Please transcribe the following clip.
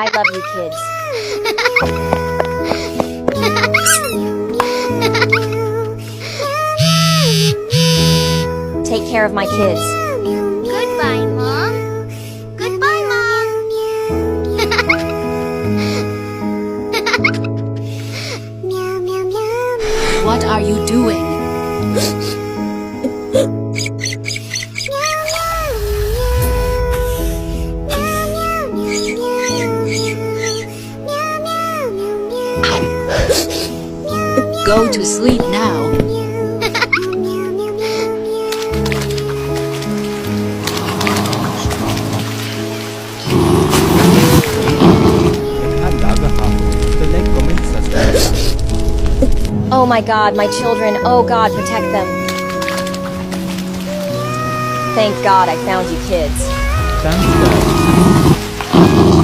I love you kids. Take care of my kids. Goodbye, Mom. Goodbye, Mom. What are you doing? Go to sleep now. Oh my God, my children. Oh God, protect them. Thank God I found you kids. Thanks, Dad.